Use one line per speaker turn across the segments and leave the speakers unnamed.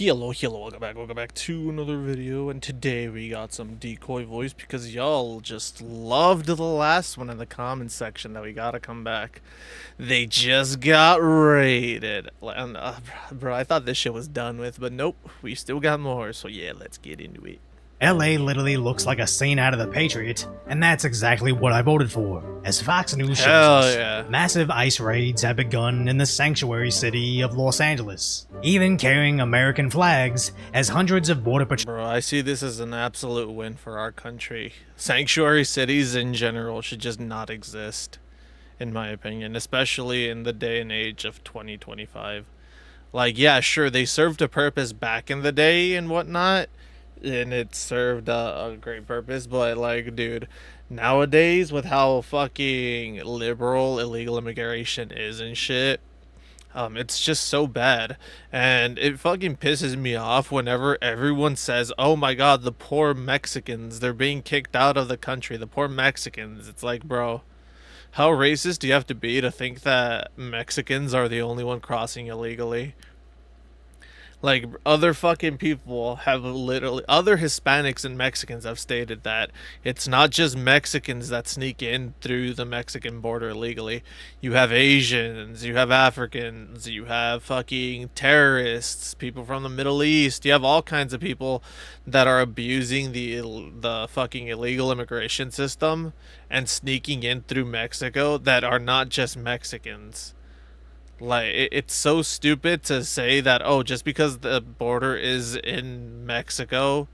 Hello, welcome back to another video, and today we got some decoy voice because y'all just loved the last one in the comment section that we gotta come back. They just got raided, and bro, I thought this shit was done with, but nope, we still got more, so yeah, let's get into it.
LA literally looks like a scene out of The Patriot, and that's exactly what I voted for. As Fox News shows us, massive ICE raids have begun in the sanctuary city of Los Angeles, even carrying American flags as hundreds of Border Patrol.
Bro, I see this as an absolute win for our country. Sanctuary cities in general should just not exist, in my opinion, especially in the day and age of 2025. Like, yeah, sure, they served a purpose back in the day and whatnot, and it served a great purpose, but like, dude, nowadays with how fucking liberal illegal immigration is and shit, it's just so bad, and it fucking pisses me off whenever everyone says, oh my god, the poor Mexicans, they're being kicked out of the country, the poor Mexicans. It's like, bro, how racist do you have to be to think that Mexicans are the only one crossing illegally? Like, other fucking people have literally, other Hispanics and Mexicans have stated that it's not just Mexicans that sneak in through the Mexican border illegally. You have Asians, you have Africans, you have fucking terrorists, people from the Middle East. You have all kinds of people that are abusing the fucking illegal immigration system and sneaking in through Mexico that are not just Mexicans. Like, it's so stupid to say that, oh, just because the border is in Mexico,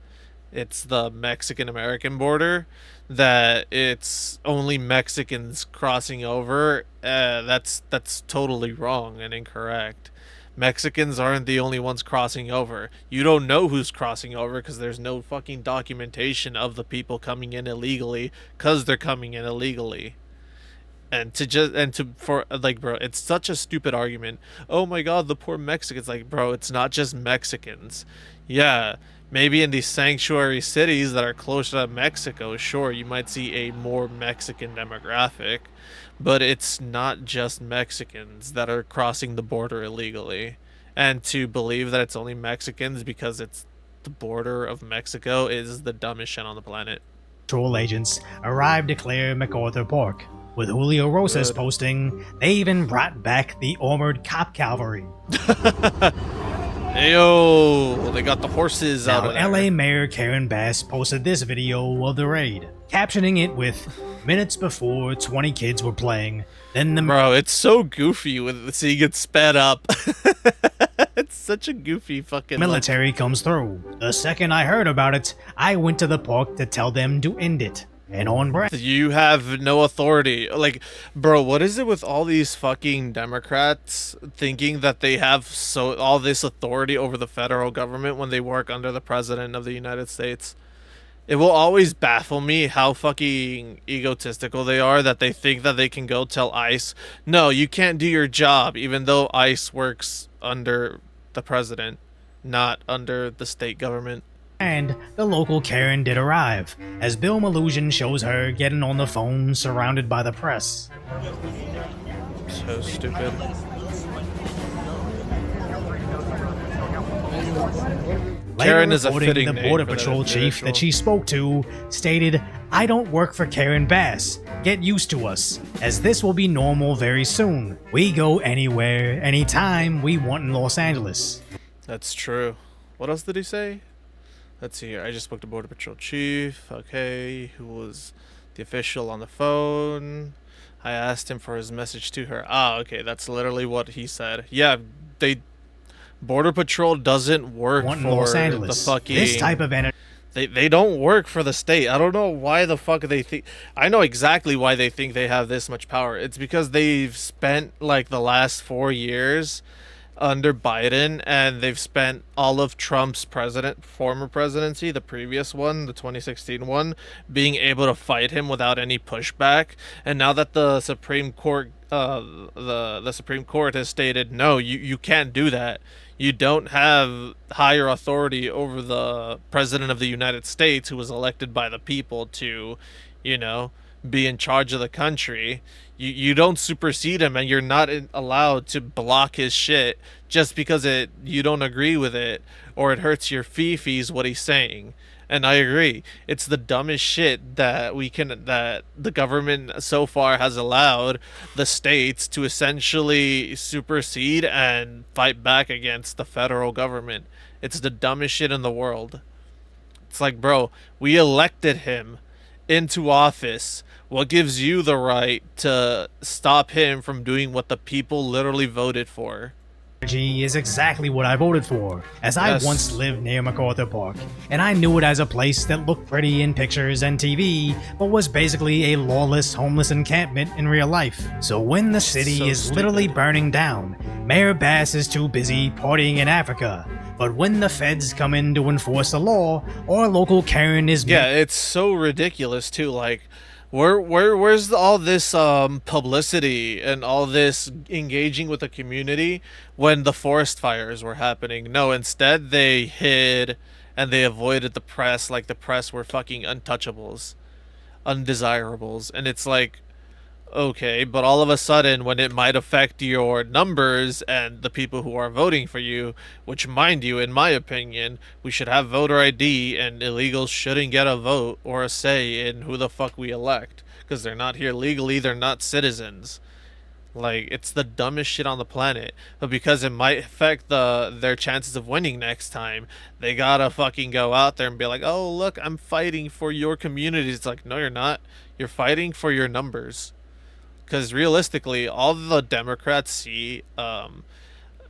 it's the Mexican-American border, that it's only Mexicans crossing over. That's totally wrong and incorrect. Mexicans aren't the only ones crossing over. You don't know who's crossing over because there's no fucking documentation of the people coming in illegally because they're coming in illegally. And for like, bro, it's such a stupid argument. Oh my god, the poor Mexicans. Like, bro, it's not just Mexicans. Yeah, maybe in these sanctuary cities that are closer to Mexico, sure, you might see a more Mexican demographic, but it's not just Mexicans that are crossing the border illegally. And to believe that it's only Mexicans because it's the border of Mexico is the dumbest shit on the planet.
Patrol agents arrived to clear MacArthur Park, with Julio Rosas posting, they even brought back the armored cop cavalry.
Ayo, they got the horses out of there.
LA Mayor Karen Bass posted this video of the raid, captioning it with, minutes before 20 kids were playing, then the—
Bro, it's so goofy with seeing it sped up. It's such a goofy fucking
military comes through. The second I heard about it, I went to the park to tell them to end it. And on brand.
You have no authority. Like, bro, what is it with all these fucking Democrats thinking that they have all this authority over the federal government when they work under the president of the United States? It will always baffle me how fucking egotistical they are, that they think that they can go tell ICE, no, you can't do your job, even though ICE works under the president, not under the state government.
And the local Karen did arrive, as Bill Mallusion shows her getting on the phone surrounded by the press.
So stupid. Karen is a fitting name.
The Border Patrol chief that she spoke to stated, I don't work for Karen Bass. Get used to us, as this will be normal very soon. We go anywhere, anytime we want in Los Angeles.
That's true. What else did he say? Let's see here. I just spoke to Border Patrol chief. Okay, who was the official on the phone? I asked him for his message to her. Ah, okay, that's literally what he said. Yeah, Border Patrol doesn't work for
Los Angeles.
The fucking...
This type of energy.
They don't work for the state. I don't know why the fuck they think... I know exactly why they think they have this much power. It's because they've spent, like, the last 4 years under Biden, and they've spent all of Trump's former presidency, the previous one, the 2016 one, being able to fight him without any pushback. And now that the Supreme Court, the Supreme Court has stated, no, you can't do that. You don't have higher authority over the president of the United States, who was elected by the people to, you know, be in charge of the country. You don't supersede him, and you're not allowed to block his shit just because you don't agree with it or it hurts your fifis what he's saying. And I agree, it's the dumbest shit that the government so far has allowed the states to essentially supersede and fight back against the federal government. It's the dumbest shit in the world. It's like, bro, we elected him into office. What gives you the right to stop him from doing what the people literally voted for?
Is exactly what I voted for, as
Yes.
I once lived near MacArthur Park, and I knew it as a place that looked pretty in pictures and TV, but was basically a lawless, homeless encampment in real life. So when the city
So
is literally
stupid.
burning down, Mayor Bass is too busy partying in Africa. But when the feds come in to enforce the law, our local Karen is
Yeah, it's so ridiculous too. Like, where's all this publicity and all this engaging with the community when the forest fires were happening? No, instead they hid and they avoided the press, like the press were fucking untouchables, undesirables, and it's like, okay, but all of a sudden, when it might affect your numbers and the people who are voting for you, which, mind you, in my opinion, we should have voter ID and illegals shouldn't get a vote or a say in who the fuck we elect because they're not here legally, they're not citizens. Like, it's the dumbest shit on the planet. But because it might affect their chances of winning next time, they gotta fucking go out there and be like, oh, look, I'm fighting for your community. It's like, no, you're not. You're fighting for your numbers. Because realistically, all the Democrats see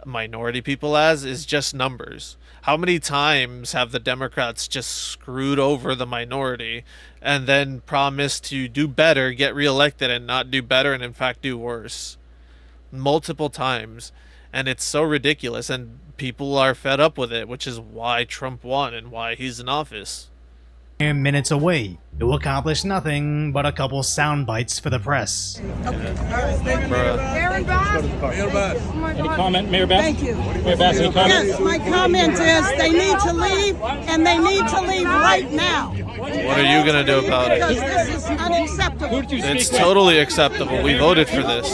minority people as is just numbers. How many times have the Democrats just screwed over the minority and then promised to do better, get reelected, and not do better, and in fact do worse? Multiple times. And it's so ridiculous, and people are fed up with it, which is why Trump won and why he's in office.
minutes away to accomplish nothing but a couple sound bites for the press.
Aaron Bass?
Mayor Bass.
Oh my
Any
God.
comment, Mayor Bass?
Thank you.
Mayor Bass, any comment?
Yes, my comment is they need to leave, and they need to leave right now.
What are you gonna do about it?
Because this is unacceptable.
Who did you speak
It's
with?
totally acceptable. We voted for this.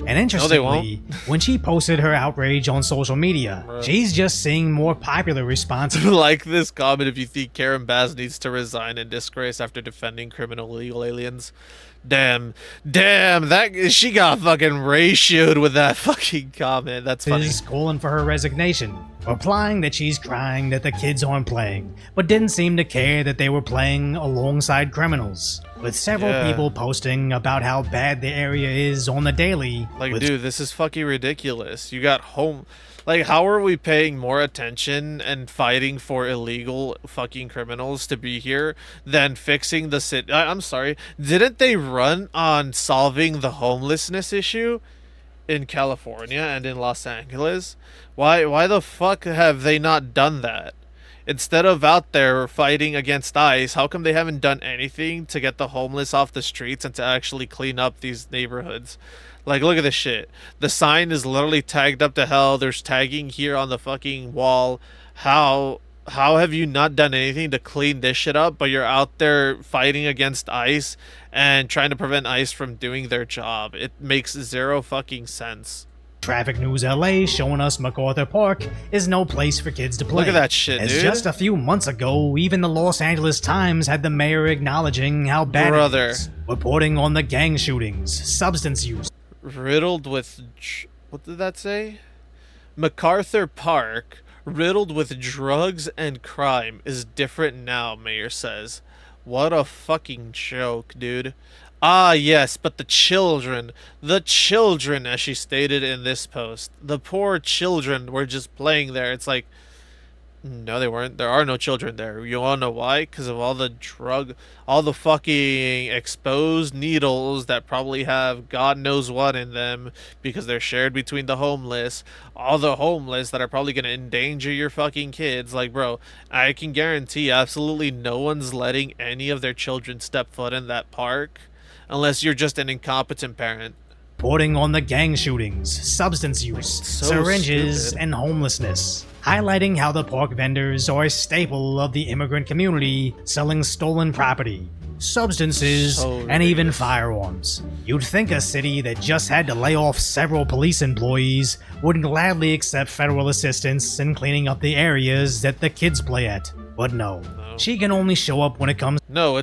And interestingly, when she posted her outrage on social media, she's just seeing more popular responses.
Like this comment, if you think Karen Bass needs to resign in disgrace after defending criminal illegal aliens. Damn, that she got fucking ratioed with that fucking comment. That's funny.
is calling for her resignation, replying that she's crying that the kids aren't playing, but didn't seem to care that they were playing alongside criminals. With several
Yeah.
people posting about how bad the area is on the daily.
Like,
with
dude, this is fucking ridiculous. You got home. Like, how are we paying more attention and fighting for illegal fucking criminals to be here than fixing the city? I'm sorry. Didn't they run on solving the homelessness issue in California and in Los Angeles? Why the fuck have they not done that? Instead of out there fighting against ICE, how come they haven't done anything to get the homeless off the streets and to actually clean up these neighborhoods? Like, look at this shit. The sign is literally tagged up to hell. There's tagging here on the fucking wall. How have you not done anything to clean this shit up, but you're out there fighting against ICE and trying to prevent ICE from doing their job? It makes zero fucking sense.
Traffic News LA showing us MacArthur Park is no place for kids to play.
Look at that shit,
As
dude.
just a few months ago, even the Los Angeles Times had the mayor acknowledging how bad
Brother.
it is, reporting on the gang shootings, substance use,
Riddled with what did that say? MacArthur Park, riddled with drugs and crime, is different now, mayor says. What a fucking joke, dude. Ah, yes, but the children, as she stated in this post, the poor children were just playing there. It's like, no, they weren't. There are no children there. You wanna know why? Because of all the fucking exposed needles that probably have God knows what in them because they're shared between the homeless. All the homeless that are probably gonna endanger your fucking kids. Like, bro, I can guarantee absolutely no one's letting any of their children step foot in that park unless you're just an incompetent parent.
reporting on the gang shootings, substance use,
So
syringes,
stupid.
and homelessness, highlighting how the park vendors are a staple of the immigrant community selling stolen property. substances, and even firearms. You'd think a city that just had to lay off several police employees would gladly accept federal assistance in cleaning up the areas that the kids play at. But no. She can only show up when it comes.
No,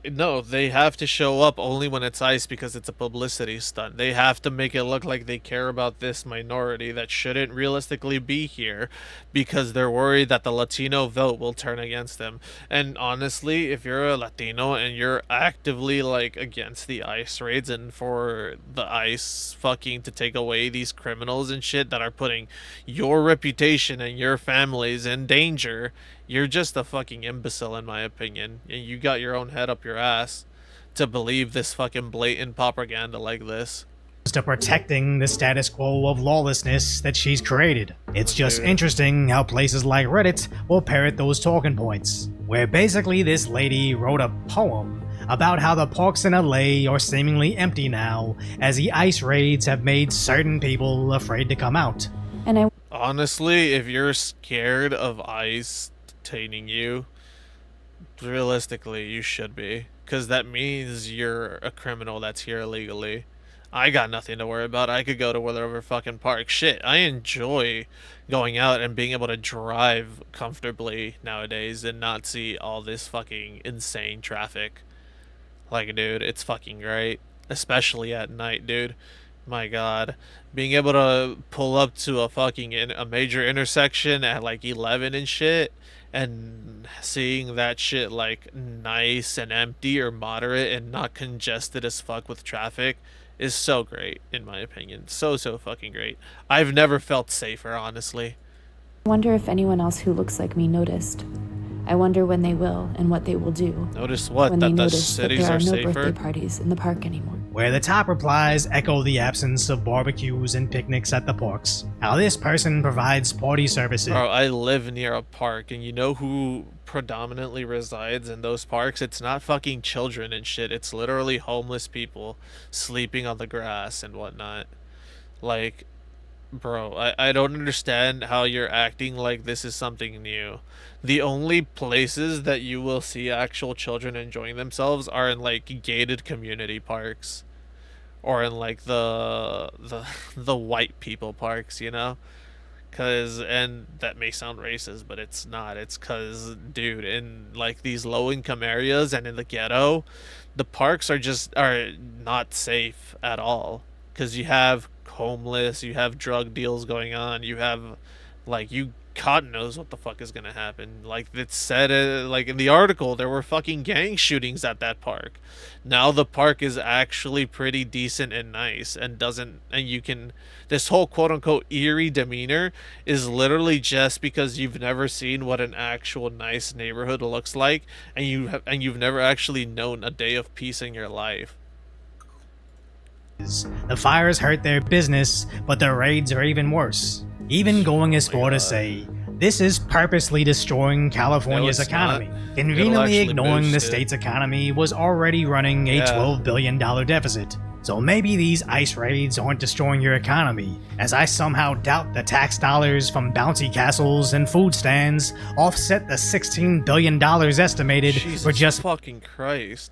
no, they have to show up only when it's ICE because it's a publicity stunt. They have to make it look like they care about this minority that shouldn't realistically be here because they're worried that the Latino vote will turn against them. And honestly, if you're a Latino and you're actively like against the ICE raids and for the ICE fucking to take away these criminals and shit that are putting your reputation and your families in danger, you're just a fucking imbecile in my opinion, and you got your own head up your ass to believe this fucking blatant propaganda like this.
To protecting the status quo of lawlessness that she's created. It's just interesting how places like Reddit will parrot those talking points, where basically this lady wrote a poem about how the parks in LA are seemingly empty now as the ICE raids have made certain people afraid to come out.
And
honestly, if you're scared of ICE detaining you, realistically you should be, because that means you're a criminal that's here illegally. I got nothing to worry about. I could go to whatever fucking park. Shit, I enjoy going out and being able to drive comfortably nowadays and not see all this fucking insane traffic. Like, dude, it's fucking great, especially at night, dude. My god, being able to pull up to a major intersection at like 11 and shit and seeing that shit like nice and empty or moderate and not congested as fuck with traffic is so great, in my opinion. So fucking great. I've never felt safer, honestly.
I wonder if anyone else who looks like me noticed. I wonder when they will and what they will do.
Notice what?
When
that
they
the
notice
cities
that there
are
are no
safer?
birthday parties in the park anymore.
Where the top replies echo the absence of barbecues and picnics at the parks. How this person provides party services.
Bro, I live near a park, and you know who predominantly resides in those parks? It's not fucking children and shit. It's literally homeless people sleeping on the grass and whatnot. Like, bro, I don't understand how you're acting like this is something new. The only places that you will see actual children enjoying themselves are in like gated community parks, or in like the white people parks, you know? And that may sound racist, but it's not. It's cause, dude, in like these low income areas and in the ghetto, the parks are not safe at all. Cause you have homeless, you have drug deals going on, you have like God knows what the fuck is gonna happen. Like it said, like in the article, there were fucking gang shootings at that park. Now the park is actually pretty decent and nice, and you can. This whole quote unquote eerie demeanor is literally just because you've never seen what an actual nice neighborhood looks like, and you've never actually known a day of peace in your life.
The fires hurt their business, but the raids are even worse. Even going as far to say, this is purposely destroying California's economy, conveniently ignoring the state's economy was already running a $12 billion deficit. So maybe these ICE raids aren't destroying your economy, as I somehow doubt the tax dollars from bouncy castles and food stands offset the $16 billion estimated for just
fucking Christ.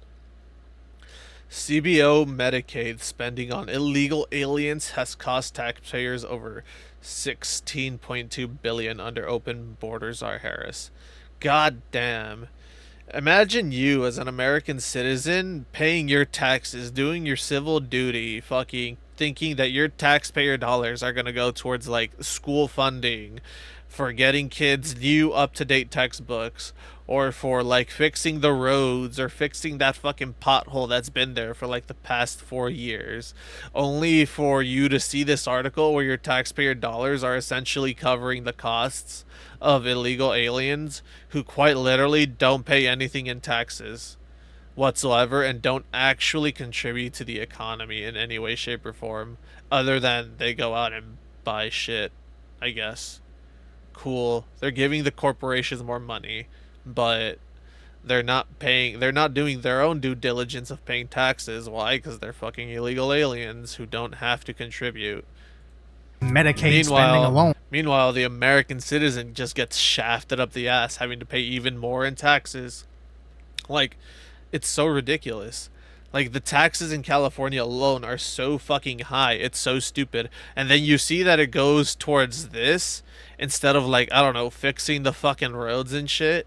CBO Medicaid spending on illegal aliens has cost taxpayers over $16.2 billion under open borders, R. Harris. God damn. Imagine you as an American citizen paying your taxes, doing your civil duty, fucking thinking that your taxpayer dollars are gonna go towards like school funding, for getting kids new up-to-date textbooks, or for like fixing the roads or fixing that fucking pothole that's been there for like the past 4 years, only for you to see this article where your taxpayer dollars are essentially covering the costs of illegal aliens who quite literally don't pay anything in taxes whatsoever and don't actually contribute to the economy in any way, shape, or form, other than they go out and buy shit, I guess. Cool, they're giving the corporations more money, but they're not doing their own due diligence of paying taxes. Why? Because they're fucking illegal aliens who don't have to contribute.
Medicaid spending alone.
Meanwhile, the American citizen just gets shafted up the ass, having to pay even more in taxes. Like, It's so ridiculous. Like, the taxes in California alone are so fucking high. It's so stupid. And then you see that it goes towards this instead of, like, I don't know, fixing the fucking roads and shit.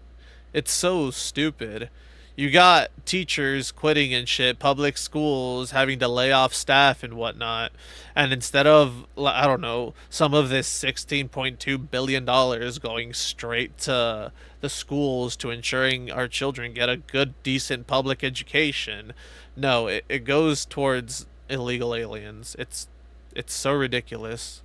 It's so stupid. You got teachers quitting and shit, public schools having to lay off staff and whatnot. And instead of, I don't know, some of this $16.2 billion going straight to the schools to ensuring our children get a good, decent public education, no, it goes towards illegal aliens. It's so ridiculous.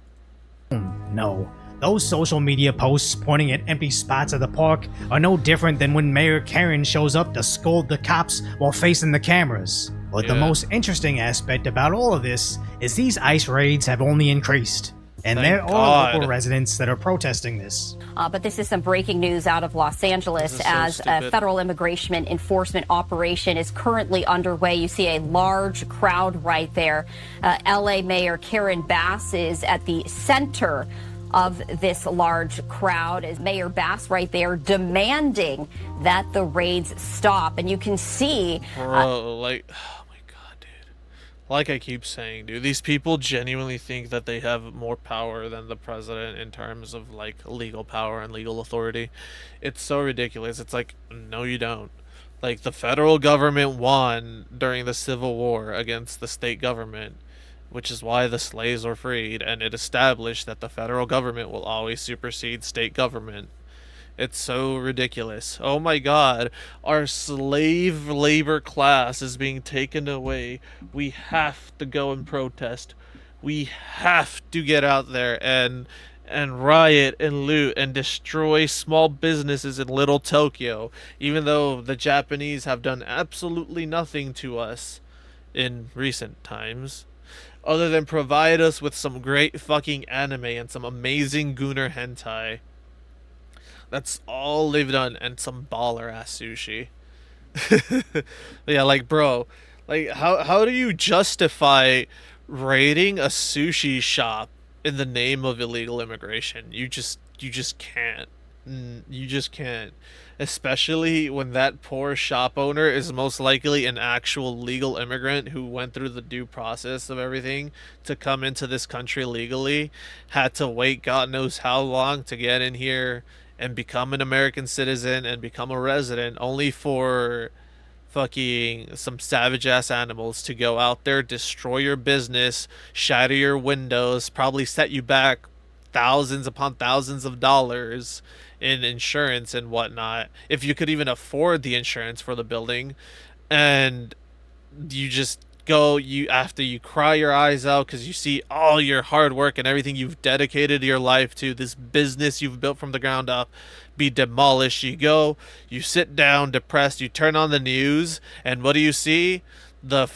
No. Those social media posts pointing at empty spots at the park are no different than when Mayor Karen shows up to scold the cops while facing the cameras. But the most interesting aspect about all of this is these ICE raids have only increased. And there are local residents that are protesting this.
But this is some breaking news out of Los Angeles as a federal immigration enforcement operation is currently underway. You see a large crowd right there. LA Mayor Karen Bass is at the center of this large crowd, as Mayor Bass right there demanding that the raids stop. And you can see...
Bro, like... Like I keep saying, dude, these people genuinely think that they have more power than the president in terms of, like, legal power and legal authority. It's so ridiculous. It's like, no, you don't. Like, the federal government won during the Civil War against the state government, which is why the slaves were freed, and it established that the federal government will always supersede state government. It's so ridiculous. Oh my god, our slave labor class is being taken away. We have to go and protest. We have to get out there and riot and loot and destroy small businesses in Little Tokyo, even though the Japanese have done absolutely nothing to us in recent times, other than provide us with some great fucking anime and some amazing Gooner hentai. That's all they've done, and some baller ass sushi. Yeah, like, bro, like, how do you justify raiding a sushi shop in the name of illegal immigration? You just can't. You just can't. Especially when that poor shop owner is most likely an actual legal immigrant who went through the due process of everything to come into this country legally, had to wait God knows how long to get in here and become an American citizen and become a resident, only for fucking some savage ass animals to go out there, destroy your business, shatter your windows, probably set you back thousands upon thousands of dollars in insurance and whatnot, if you could even afford the insurance for the building. And you just go, after you cry your eyes out because you see all your hard work and everything you've dedicated your life to, this business you've built from the ground up, be demolished. You go, you sit down depressed, you turn on the news, and what do you see? The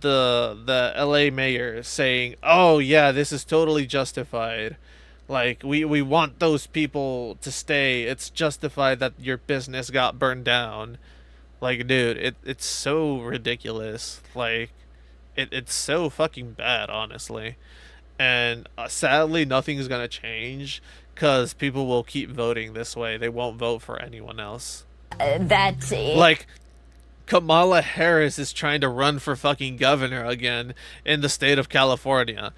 LA mayor saying, oh yeah, this is totally justified. Like, we want those people to stay. It's justified that your business got burned down. Like, dude, it's so ridiculous. Like, it's so fucking bad, honestly. And sadly, nothing's gonna change because people will keep voting this way. They won't vote for anyone else. Like, Kamala Harris is trying to run for fucking governor again in the state of California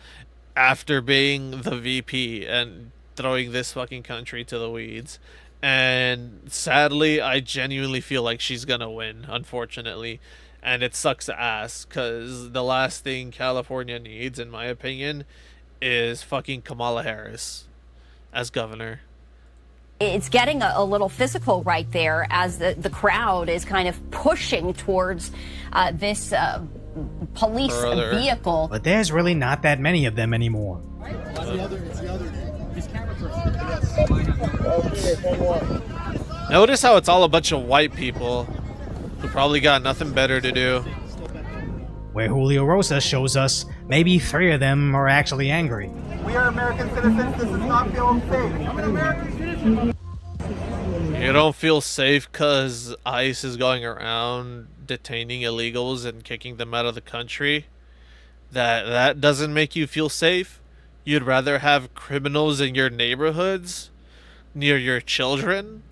after being the VP and throwing this fucking country to the weeds. And sadly, I genuinely feel like she's gonna win, unfortunately. And it sucks ass, because the last thing California needs, in my opinion, is fucking Kamala Harris as governor.
It's getting a little physical right there as the crowd is kind of pushing towards this police vehicle.
But there's really not that many of them anymore.
It's the other dude. He's camera person.
Notice how it's all a bunch of white people who probably got nothing better to do.
Where Julio Rosa shows us maybe 3 of them are actually angry.
We are American citizens. This does not feel safe. I'm an American citizen.
You don't feel safe because ICE is going around detaining illegals and kicking them out of the country? That doesn't make you feel safe? You'd rather have criminals in your neighborhoods near your children?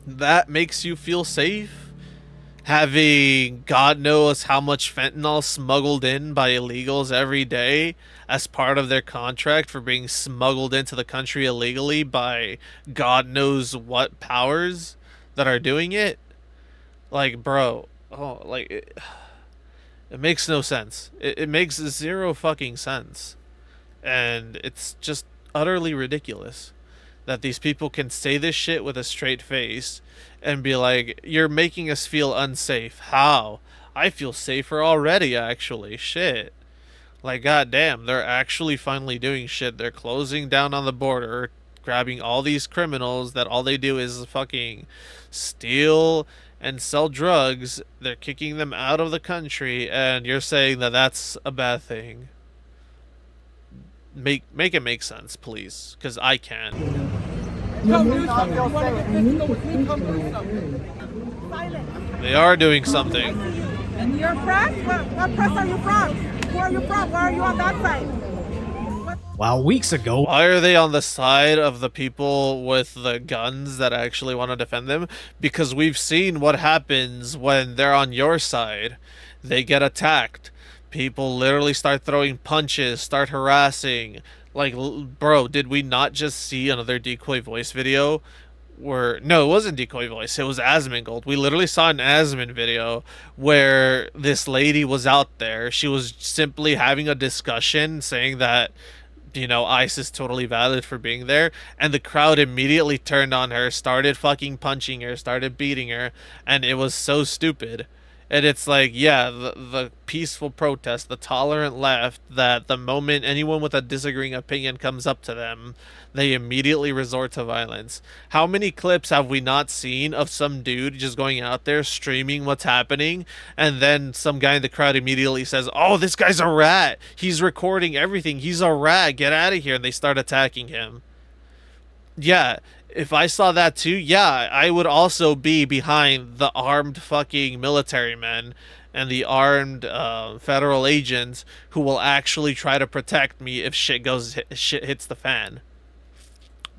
That makes you feel safe? having God knows how much fentanyl smuggled in by illegals every day as part of their contract for being smuggled into the country illegally by God knows what powers that are doing it. Like, bro, oh, like it makes no sense. It makes zero fucking sense, and it's just utterly ridiculous that these people can say this shit with a straight face and be like, you're making us feel unsafe. How? I feel safer already, actually. Shit. Like, goddamn, they're actually finally doing shit. They're closing down on the border, grabbing all these criminals that all they do is fucking steal and sell drugs. They're kicking them out of the country, and you're saying that that's a bad thing. Make it make sense, please, because I can't. They are doing something.
And you're press? What press are you from? Who are you from? Why are you on that side?
While weeks ago,
Why are they on the side of the people with the guns that actually want to defend them? Because we've seen what happens when they're on your side. They get attacked. People literally start throwing punches, start harassing. Like, bro, did we not just see another decoy voice video? Where, no, it wasn't decoy voice, it was Asmongold. We literally saw an Asmon video where this lady was out there. She was simply having a discussion saying that, you know, ICE is totally valid for being there, and the crowd immediately turned on her, started fucking punching her, started beating her, and it was so stupid. And it's like, yeah, the peaceful protest, the tolerant left, that the moment anyone with a disagreeing opinion comes up to them, they immediately resort to violence. How many clips have we not seen of some dude just going out there streaming what's happening, and then some guy in the crowd immediately says, oh, this guy's a rat, he's recording everything, he's a rat, get out of here, and they start attacking him. Yeah, if I saw that too, yeah, I would also be behind the armed fucking military men and the armed federal agents who will actually try to protect me if shit hits the fan.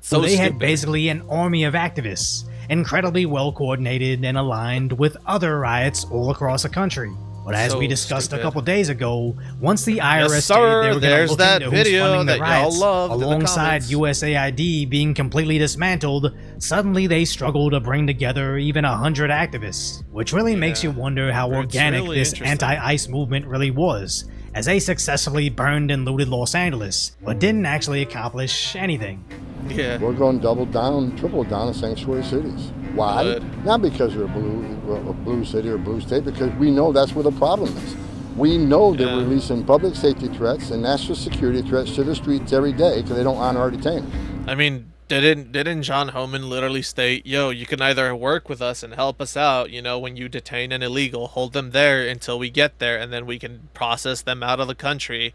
So they had basically an army of activists, incredibly well coordinated and aligned with other riots all across the country. But as we discussed a couple days ago, once the IRS stated they were going to look into who's funding the riots, alongside USAID being completely dismantled, suddenly they struggle to bring together even 100 activists, which really makes you wonder how organic this anti-ICE movement really was, as they successfully burned and looted Los Angeles, but didn't actually accomplish anything.
Yeah.
We're going to double down, triple down on sanctuary cities. Why? Good. Not because we're a blue city or a blue state, because we know that's where the problem is. We know they're releasing public safety threats and national security threats to the streets every day because they don't honor our detainers.
I mean, didn't John Homan literally state, yo, you can either work with us and help us out, you know, when you detain an illegal, hold them there until we get there, and then we can process them out of the country.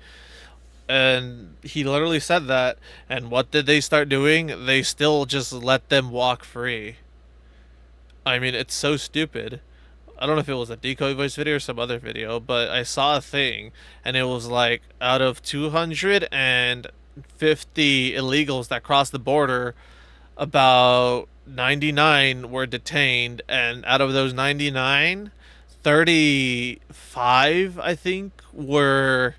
And he literally said that, and what did they start doing? They still just let them walk free. I mean, it's so stupid. I don't know if it was a decoy voice video or some other video, but I saw a thing, and it was like, out of 250 illegals that crossed the border, about 99 were detained, and out of those 99, 35, I think, were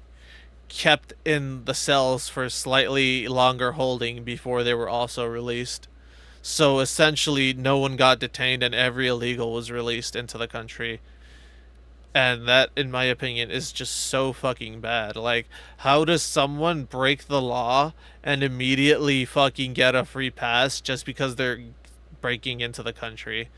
kept in the cells for slightly longer holding before they were also released. So essentially no one got detained and every illegal was released into the country. And that, in my opinion, is just so fucking bad. Like, how does someone break the law and immediately fucking get a free pass just because they're breaking into the country?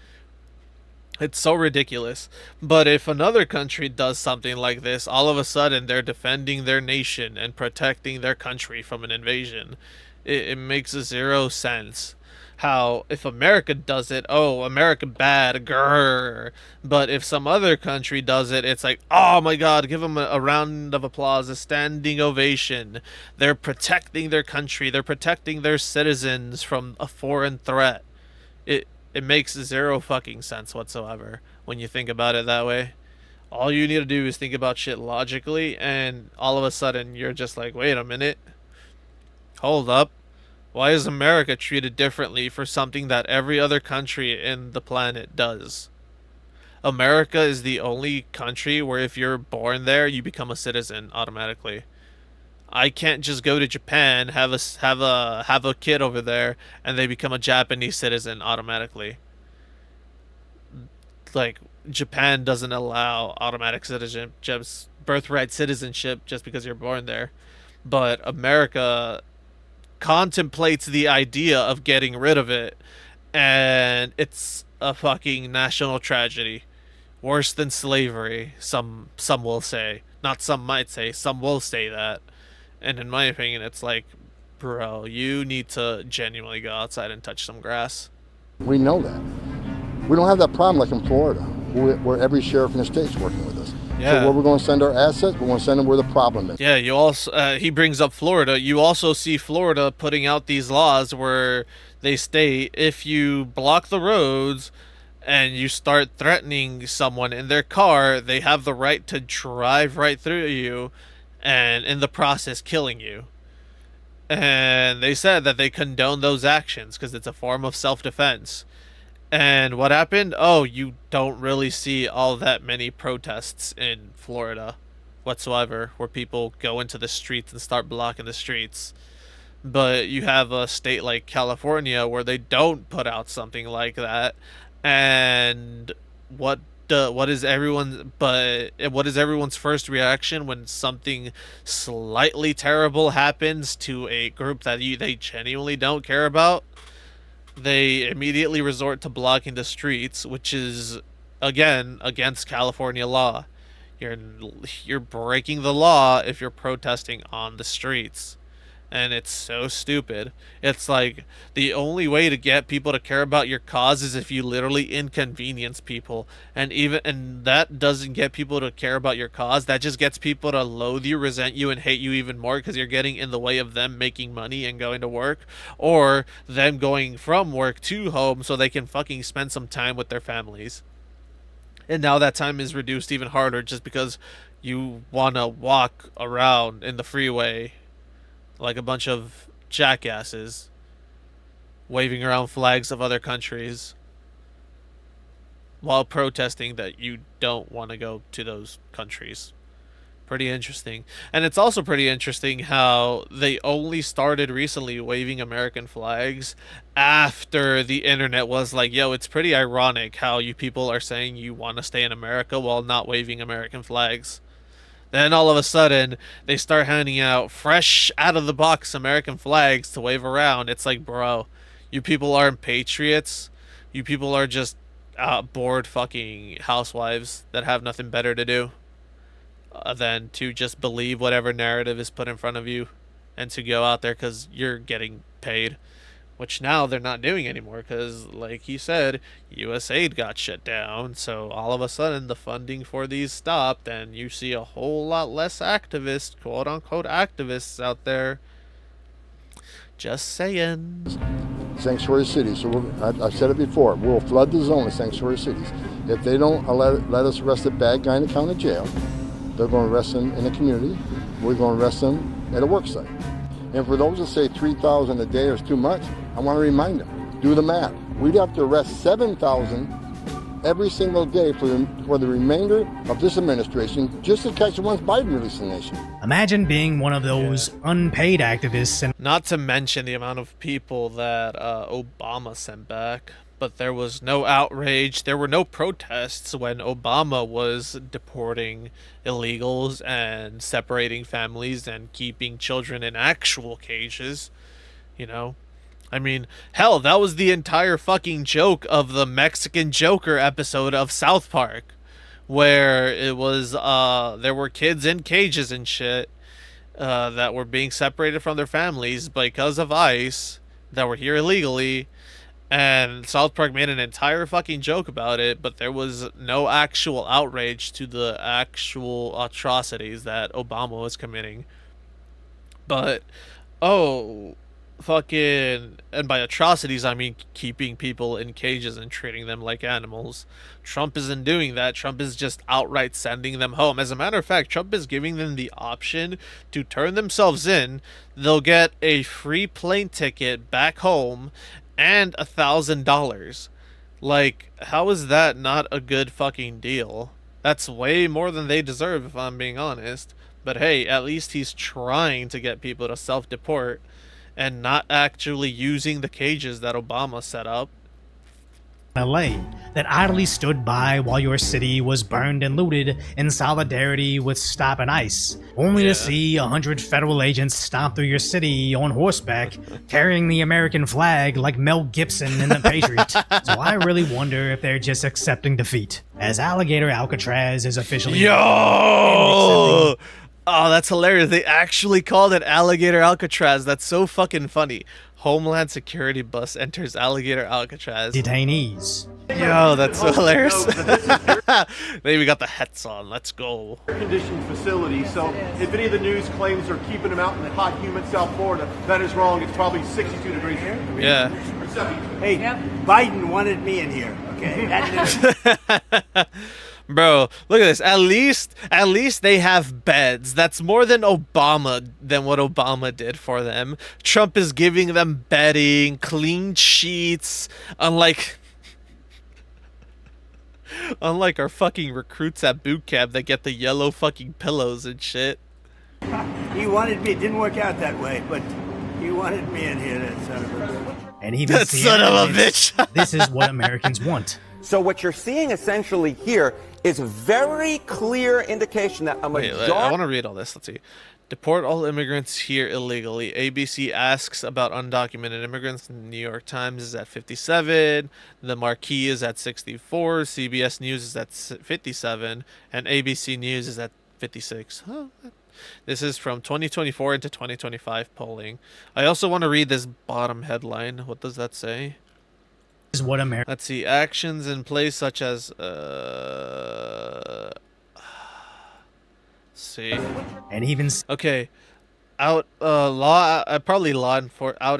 It's so ridiculous. But if another country does something like this, all of a sudden they're defending their nation and protecting their country from an invasion. It makes zero sense. How if America does it, oh, America bad, grrr. But if some other country does it, it's like, oh my god, give them a round of applause, a standing ovation. They're protecting their country, they're protecting their citizens from a foreign threat. It makes zero fucking sense whatsoever when you think about it that way. All you need to do is think about shit logically, and all of a sudden you're just like, wait a minute. Hold up. Why is America treated differently for something that every other country in the planet does? America is the only country where if you're born there, you become a citizen automatically. I can't just go to Japan, have a kid over there, and they become a Japanese citizen automatically. Like, Japan doesn't allow automatic citizenship, just birthright citizenship, just because you're born there. But America contemplates the idea of getting rid of it, and it's a fucking national tragedy. Worse than slavery, some will say. Not some might say, some will say that. And in my opinion, it's like, bro, you need to genuinely go outside and touch some grass.
We know that. We don't have that problem like in Florida, where every sheriff in the state's working with us.
Yeah.
So where we're going to send our assets, we're going to send them where the problem is.
Yeah, you also he brings up Florida. You also see Florida putting out these laws where they state if you block the roads and you start threatening someone in their car, they have the right to drive right through you and in the process killing you. And they said that they condone those actions because it's a form of self-defense. And what happened? Oh, you don't really see all that many protests in Florida whatsoever, where people go into the streets and start blocking the streets. But you have a state like California where they don't put out something like that. And what is everyone's first reaction when something slightly terrible happens to a group that they genuinely don't care about? They immediately resort to blocking the streets, which is, again, against California law. You're breaking the law if you're protesting on the streets. And it's so stupid. It's like, the only way to get people to care about your cause is if you literally inconvenience people. And that doesn't get people to care about your cause. That just gets people to loathe you, resent you, and hate you even more because you're getting in the way of them making money and going to work, or them going from work to home so they can fucking spend some time with their families. And now that time is reduced even harder just because you want to walk around in the freeway like a bunch of jackasses, waving around flags of other countries while protesting that you don't want to go to those countries. Pretty interesting. And it's also pretty interesting how they only started recently waving American flags after the internet was like, yo, it's pretty ironic how you people are saying you want to stay in America while not waving American flags. Then all of a sudden, they start handing out fresh, out-of-the-box American flags to wave around. It's like, bro, you people aren't patriots. You people are just bored fucking housewives that have nothing better to do than to just believe whatever narrative is put in front of you and to go out there because you're getting paid. Which now they're not doing anymore because, like he said, USAID got shut down. So all of a sudden, the funding for these stopped, and you see a whole lot less activists, quote-unquote activists, out there. Just saying.
Sanctuary cities. So I've said it before. We'll flood the zone of sanctuary cities. If they don't let us arrest a bad guy in the county jail, they're going to arrest him in the community. We're going to arrest him at a work site. And for those that say 3,000 a day is too much, I want to remind them, do the math. We'd have to arrest 7,000 every single day for the remainder of this administration just to catch the ones Biden released in the nation.
Imagine being one of those unpaid activists and...
Not to mention the amount of people that Obama sent back. But there was no outrage, there were no protests when Obama was deporting illegals and separating families and keeping children in actual cages, you know? I mean, hell, that was the entire fucking joke of the Mexican Joker episode of South Park, where it was, there were kids in cages and shit that were being separated from their families because of ICE, that were here illegally. And South Park made an entire fucking joke about it, but there was no actual outrage to the actual atrocities that Obama was committing. But, fucking, and by atrocities I mean keeping people in cages and treating them like animals. Trump isn't doing that. Trump is just outright sending them home. As a matter of fact, Trump is giving them the option to turn themselves in. They'll get a free plane ticket back home and $1,000 Like, how is that not a good fucking deal? That's way more than they deserve, if I'm being honest. But hey, at least he's trying to get people to self-deport and not actually using the cages that Obama set up.
LA that idly stood by while your city was burned and looted in solidarity with Stop and Ice, only to see 100 federal agents stomp through your city on horseback, carrying the American flag like Mel Gibson in The Patriot. So I really wonder if they're just accepting defeat, as Alligator Alcatraz is officially...
Yo! Oh, that's hilarious. They actually called it Alligator Alcatraz. That's so fucking funny. Homeland Security bus enters Alligator Alcatraz.
Detainees.
Yo, that's so hilarious. They even got the hats on. Let's go.
Air-conditioned facility, so if any of the news claims they're keeping them out in the hot, humid South Florida, that is wrong. It's probably 62 degrees here.
Yeah.
Hey, Biden wanted me in here, okay? That
Bro, look at this. At least they have beds. That's more than what Obama did for them. Trump is giving them bedding, clean sheets, unlike our fucking recruits at boot camp that get the yellow fucking pillows and shit.
he wanted me. It didn't work out that way, but he wanted me in here, that son of a bitch.
And even
That son of a bitch.
This is what Americans want.
So what you're seeing essentially here is a very clear indication that a majority...
I want to read all this. Let's see. Deport all immigrants here illegally. ABC asks about undocumented immigrants. The New York Times is at 57. The Marquee is at 64. CBS News is at 57. And ABC News is at 56. Huh. This is from 2024 into 2025 polling. I also want to read this bottom headline. What does that say?
Is what America.
Let's see. Actions in place such as see.
And even
okay. Out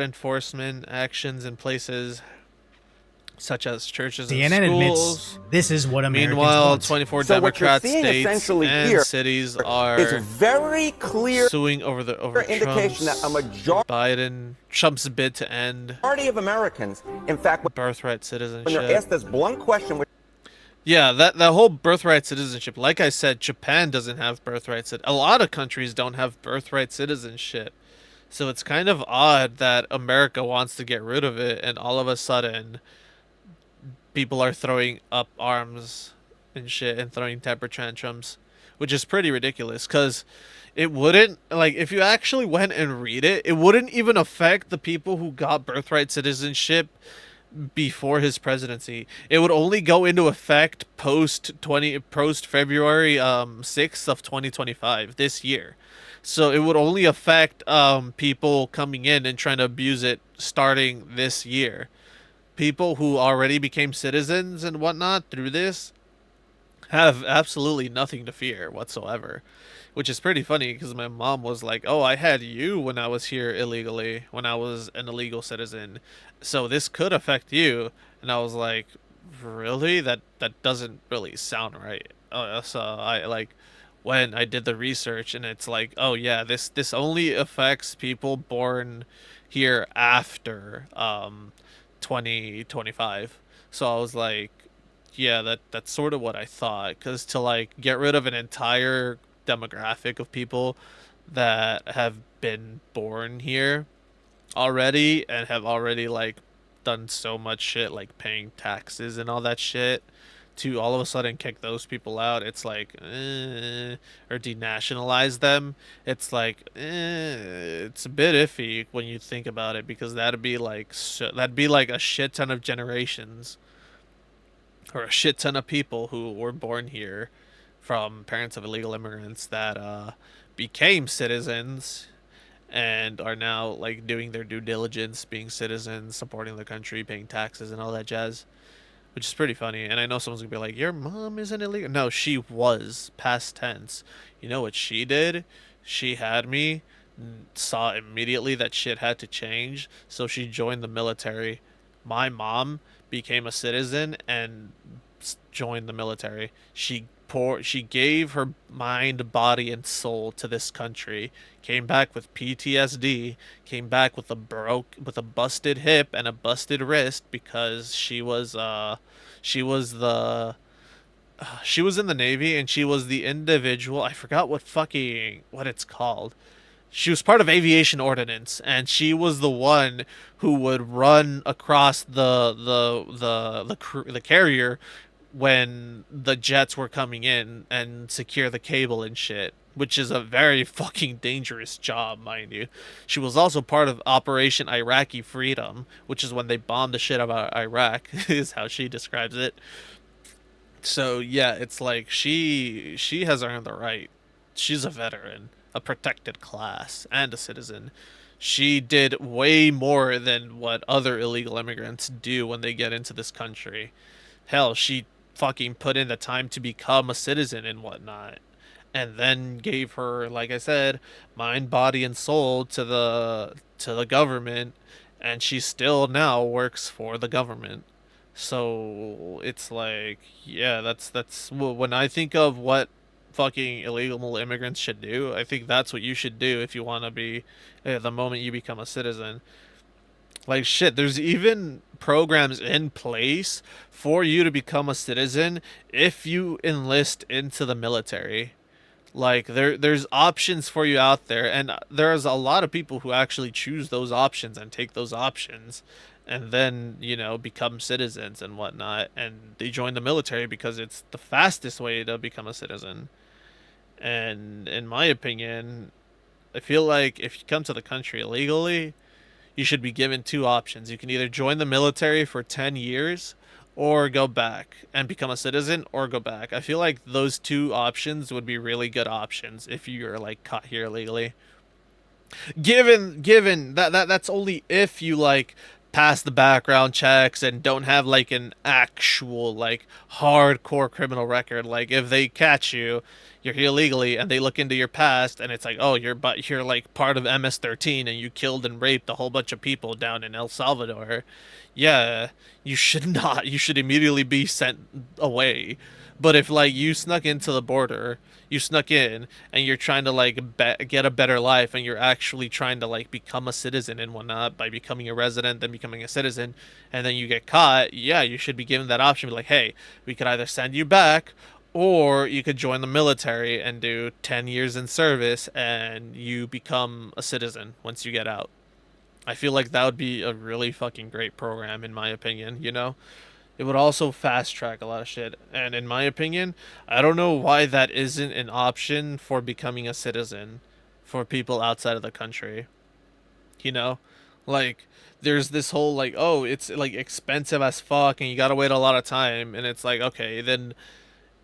enforcement actions in places such as churches and
CNN
schools.
admits this is what Americans
Meanwhile,
want.
24
So
Democrat
what you're seeing
states
essentially
and
here
cities are
is very clear
suing over
indication
Trump's
that a majority
Trump's bid to end
of Americans, in fact,
birthright
when
citizenship.
they're asked this blunt question, which
Yeah, that whole birthright citizenship. Like I said, Japan doesn't have birthright citizenship. A lot of countries don't have birthright citizenship. So it's kind of odd that America wants to get rid of it, and all of a sudden people are throwing up arms and shit and throwing temper tantrums, which is pretty ridiculous because it wouldn't, like, if you actually went and read it, it wouldn't even affect the people who got birthright citizenship before his presidency. It would only go into effect post February 6th of 2025 this year. So it would only affect people coming in and trying to abuse it starting this year. People who already became citizens and whatnot through this have absolutely nothing to fear whatsoever, which is pretty funny because my mom was like, oh, I had you when I was here illegally, when I was an illegal citizen, so this could affect you. And I was like, really? That doesn't really sound right. So I, like, when I did the research, and it's like, oh yeah, this only affects people born here after 2025. So I was like, yeah, that's sort of what I thought, because to like get rid of an entire demographic of people that have been born here already and have already like done so much shit, like paying taxes and all that shit, to all of a sudden kick those people out, it's like, or denationalize them, it's like, it's a bit iffy when you think about it, because that'd be like a shit ton of generations, or a shit ton of people who were born here from parents of illegal immigrants that became citizens and are now like doing their due diligence, being citizens, supporting the country, paying taxes and all that jazz. Which is pretty funny. And I know someone's gonna be like, your mom isn't illegal. No, she was, past tense. You know what she did? She had me, saw immediately that shit had to change, so she joined the military. My mom became a citizen and joined the military. She she gave her mind, body, and soul to this country. Came back with PTSD. Came back with a busted hip and a busted wrist because she was in the Navy, and she was the individual. I forgot what it's called. She was part of aviation ordnance, and she was the one who would run across the carrier when the jets were coming in and secure the cable and shit, which is a very fucking dangerous job, mind you. She was also part of Operation Iraqi Freedom, which is when they bombed the shit out of Iraq, is how she describes it. So yeah, it's like she has earned the right. She's a veteran, a protected class, and a citizen. She did way more than what other illegal immigrants do when they get into this country. Hell, she fucking put in the time to become a citizen and whatnot, and then gave her, like I said, mind, body, and soul to the government, and she still now works for the government. So it's like, yeah, that's when I think of what fucking illegal immigrants should do. I think that's what you should do if you want to be, the moment you become a citizen. Like shit, there's even programs in place for you to become a citizen if you enlist into the military. Like there's options for you out there, and there's a lot of people who actually choose those options and take those options, and then, you know, become citizens and whatnot, and they join the military because it's the fastest way to become a citizen. And in my opinion, I feel like if you come to the country illegally, you should be given two options. You can either join the military for 10 years or go back and become a citizen, or go back. I feel like those two options would be really good options if you're like caught here illegally. Given that's only if you like pass the background checks and don't have like an actual like hardcore criminal record. Like if they catch you, you're here illegally, and they look into your past, and it's like, oh, you're like part of MS-13 and you killed and raped a whole bunch of people down in El Salvador. Yeah, you should not. You should immediately be sent away. But if like you snuck into the border, you snuck in, and you're trying to like get a better life, and you're actually trying to like become a citizen and whatnot by becoming a resident, then becoming a citizen, and then you get caught, yeah, you should be given that option. Be like, hey, we could either send you back, or you could join the military and do 10 years in service, and you become a citizen once you get out. I feel like that would be a really fucking great program, in my opinion, you know? It would also fast track a lot of shit. And in my opinion, I don't know why that isn't an option for becoming a citizen for people outside of the country. You know? Like, there's this whole, like, oh, it's, like, expensive as fuck, and you gotta wait a lot of time. And it's like, okay, then,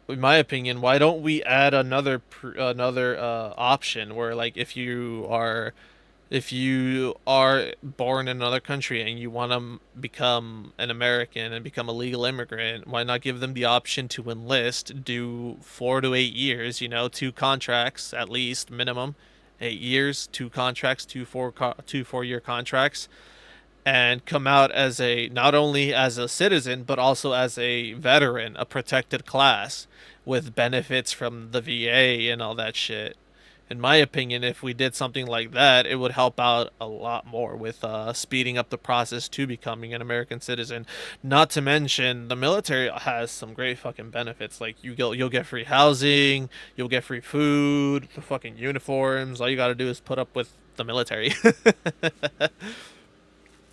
in my opinion, why don't we add another option where, like, if you are born in another country and you want to become an American and become a legal immigrant, why not give them the option to enlist, do 4 to 8 years, you know, 2 contracts at least, minimum, 8 years, 2 contracts, 2 4-year contracts, and come out as not only as a citizen, but also as a veteran, a protected class, with benefits from the VA and all that shit. In my opinion, if we did something like that, it would help out a lot more with speeding up the process to becoming an American citizen. Not to mention, the military has some great fucking benefits. Like, you'll get free housing, you'll get free food, the fucking uniforms. All you gotta do is put up with the military.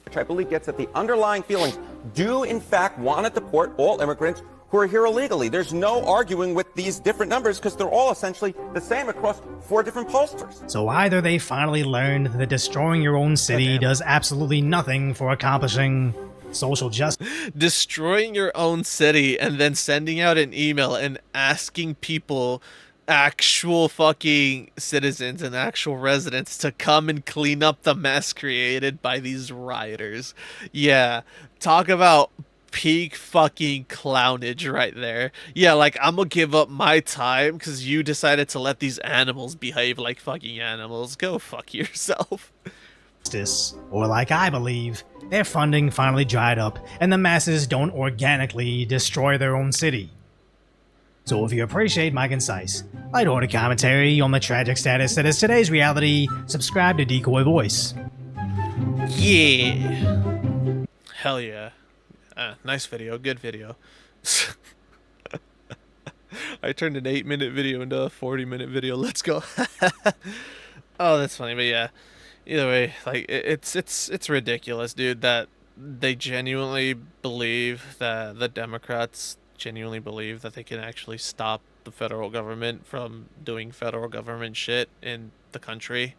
Which I believe gets at the underlying feelings, do in fact want to deport all immigrants who are here illegally. There's no arguing with these different numbers because they're all essentially the same across 4 different pollsters.
So either they finally learned that destroying your own city does absolutely nothing for accomplishing social justice.
Destroying your own city and then sending out an email and asking people, actual fucking citizens and actual residents, to come and clean up the mess created by these rioters. Yeah, talk about peak fucking clownage right there. Yeah, like, I'm gonna give up my time because you decided to let these animals behave like fucking animals. Go fuck yourself.
Or like I believe, their funding finally dried up and the masses don't organically destroy their own city. So if you appreciate my concise, light-hearted commentary on the tragic status that is today's reality, subscribe to Decoy Voice.
Yeah. Hell yeah. Nice video, good video. I turned an 8-minute video into a 40-minute video. Let's go. Oh, that's funny, but yeah. Either way, like it's ridiculous, dude, that they genuinely believe that the Democrats genuinely believe that they can actually stop the federal government from doing federal government shit in the country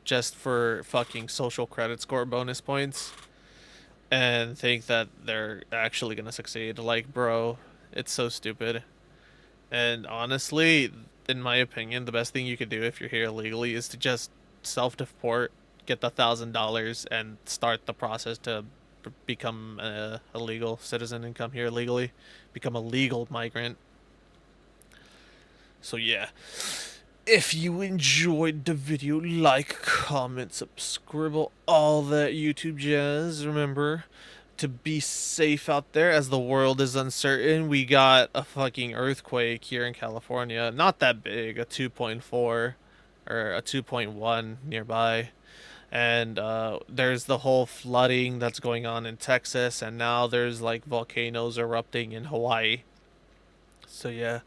just for fucking social credit score bonus points and think that they're actually gonna succeed. Like, bro, it's so stupid. And honestly, in my opinion, the best thing you could do if you're here illegally is to just self-deport, get the $1,000, and start the process to become a legal citizen and come here legally, become a legal migrant. So yeah, if you enjoyed the video, like, comment, subscribe, all that YouTube jazz. Remember to be safe out there as the world is uncertain. We got a fucking earthquake here in California. Not that big, a 2.4 or a 2.1 nearby. And there's the whole flooding that's going on in Texas, and now there's like volcanoes erupting in Hawaii. So yeah,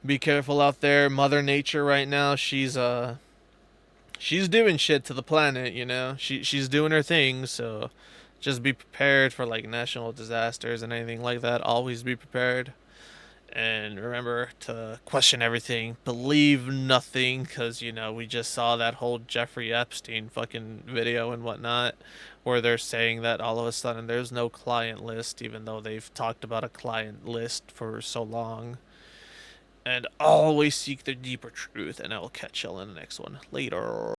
be careful out there. Mother Nature right now, she's doing shit to the planet, you know. She's doing her thing, so just be prepared for like national disasters and anything like that. Always be prepared. And remember to question everything, believe nothing, because, you know, we just saw that whole Jeffrey Epstein fucking video and whatnot, where they're saying that all of a sudden there's no client list, even though they've talked about a client list for so long. And always seek the deeper truth, and I will catch y'all in the next one. Later.